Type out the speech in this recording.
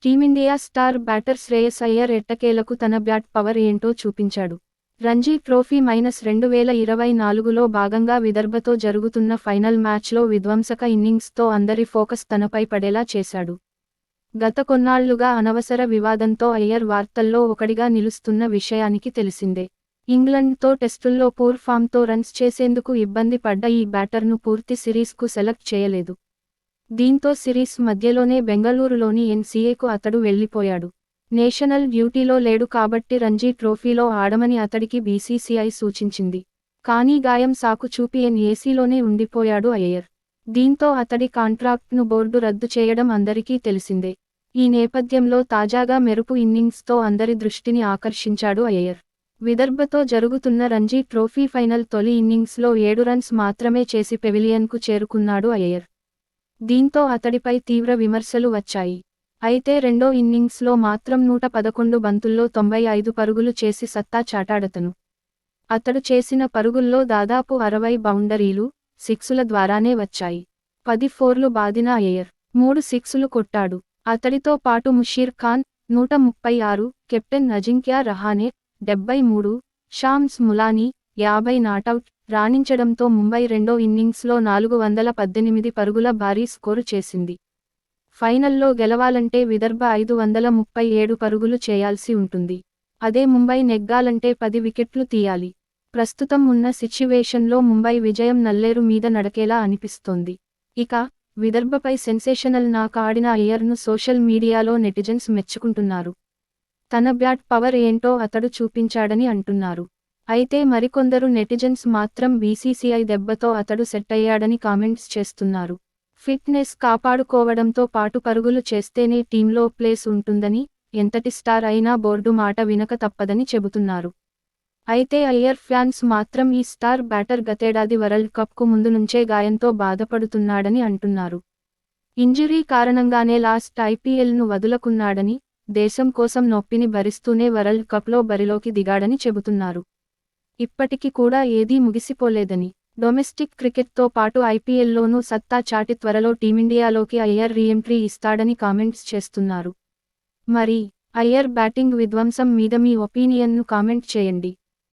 Team India star batter Shreyas Iyer ఎట్టకేలకు తన bat power ఏంటో చూపించాడు. రంజీ ట్రోఫీ -2024లో భాగంగా విదర్భతో జరుగుతున్న ఫైనల్ మ్యాచ్లో విధ్వంసక ఇన్నింగ్స్తో అందరి ఫోకస్ తనపై పడేలా చేశాడు. గత కొన్నాళ్లుగా అనవసర వివాదంతో అయ్యర్ వార్తల్లో ఒకడిగా నిలుస్తున్న విషయానికి తెలిసిందే. ఇంగ్లండ్తో టెస్టుల్లో పూర్ ఫామ్తో రన్స్ చేసేందుకు ఇబ్బంది పడ్డ ఈ బ్యాటర్ను పూర్తి సిరీస్కు సెలెక్ట్ చేయలేదు. దీంతో సిరీస్ మధ్యలోనే బెంగళూరులోని ఎన్సీఏకు అతడు వెళ్లిపోయాడు. నేషనల్ డ్యూటీలో లేడు కాబట్టి రంజీ ట్రోఫీలో ఆడమని అతడికి బీసీసీఐ సూచించింది. కానీ గాయం సాకు చూపి ఎన్ఏసీలోనే ఉండిపోయాడు అయ్యర్. దీంతో అతడి కాంట్రాక్ట్ను బోర్డు రద్దు చేయడం అందరికీ తెలిసిందే. ఈ నేపథ్యంలో తాజాగా మెరుపు ఇన్నింగ్స్తో అందరి దృష్టిని ఆకర్షించాడు అయ్యర్. విదర్భతో జరుగుతున్న రంజీ ట్రోఫీ ఫైనల్ తొలి ఇన్నింగ్స్లో 7 రన్స్ మాత్రమే చేసి పెవిలియన్కు చేరుకున్నాడు అయ్యర్. దీంతో అతడిపై తీవ్ర విమర్శలు వచ్చాయి. అయితే రెండో ఇన్నింగ్స్లో మాత్రం 111 బంతుల్లో 95 పరుగులు చేసి సత్తా చాటాడతను. అతడు చేసిన పరుగుల్లో దాదాపు 60 బౌండరీలు, సిక్సుల ద్వారానే వచ్చాయి. 10 ఫోర్లు బాదిన అయ్యర్ 3 సిక్సులు కొట్టాడు. అతడితో పాటు ముషీర్ ఖాన్ 136, కెప్టెన్ అజింక్యా రహానే 73, షామ్స్ ములానీ 50 నాటౌట్ రాణించడంతో ముంబై రెండో ఇన్నింగ్స్లో 418 పరుగుల భారీ స్కోరు చేసింది. ఫైనల్లో గెలవాలంటే విదర్భ 537 పరుగులు చేయాల్సి ఉంటుంది. అదే ముంబై నెగ్గాలంటే 10 వికెట్లు తీయాలి. ప్రస్తుతం ఉన్న సిచ్యువేషన్లో ముంబై విజయం నల్లేరు మీద నడకేలా అనిపిస్తోంది. ఇక విదర్భపై సెన్సేషనల్ నాక్ ఆడిన అయ్యర్ను సోషల్ మీడియాలో నెటిజన్స్ మెచ్చుకుంటున్నారు. తన బ్యాట్ పవర్ ఏంటో అతడు చూపించాడని అంటున్నారు. అయితే మరికొందరు నెటిజన్స్ మాత్రం బీసీసీఐ దెబ్బతో అతడు సెట్ అయ్యాడని కామెంట్స్ చేస్తున్నారు. ఫిట్నెస్ కాపాడుకోవడంతో పాటు పరుగులు చేస్తేనే టీంలో ప్లేస్ ఉంటుందని, ఎంతటి స్టార్ అయినా బోర్డు మాట వినక తప్పదని చెబుతున్నారు. అయితే అయ్యర్ ఫ్యాన్స్ మాత్రం ఈ స్టార్ బ్యాటర్ గతేడాది వరల్డ్ కప్కు ముందు నుంచే గాయంతో బాధపడుతున్నాడని అంటున్నారు. ఇంజరీ కారణంగానే లాస్ట్ ఐపీఎల్ను వదులుకున్నాడని, దేశం కోసం నొప్పిని భరిస్తూనే వరల్డ్ కప్లో బరిలోకి దిగాడని చెబుతున్నారు. ఇప్పటికి కూడా ఏదీ ముగిసిపోలేదని, డొమెస్టిక్ క్రికెట్తో పాటు ఐపీఎల్లోనూ సత్తా చాటి త్వరలో టీమిండియాలోకి అయ్యర్ రీఎంట్రీ ఇస్తాడని కామెంట్స్ చేస్తున్నారు. మరి అయ్యర్ బ్యాటింగ్ విధ్వంసం మీద మీ ఒపీనియన్ను కామెంట్ చేయండి.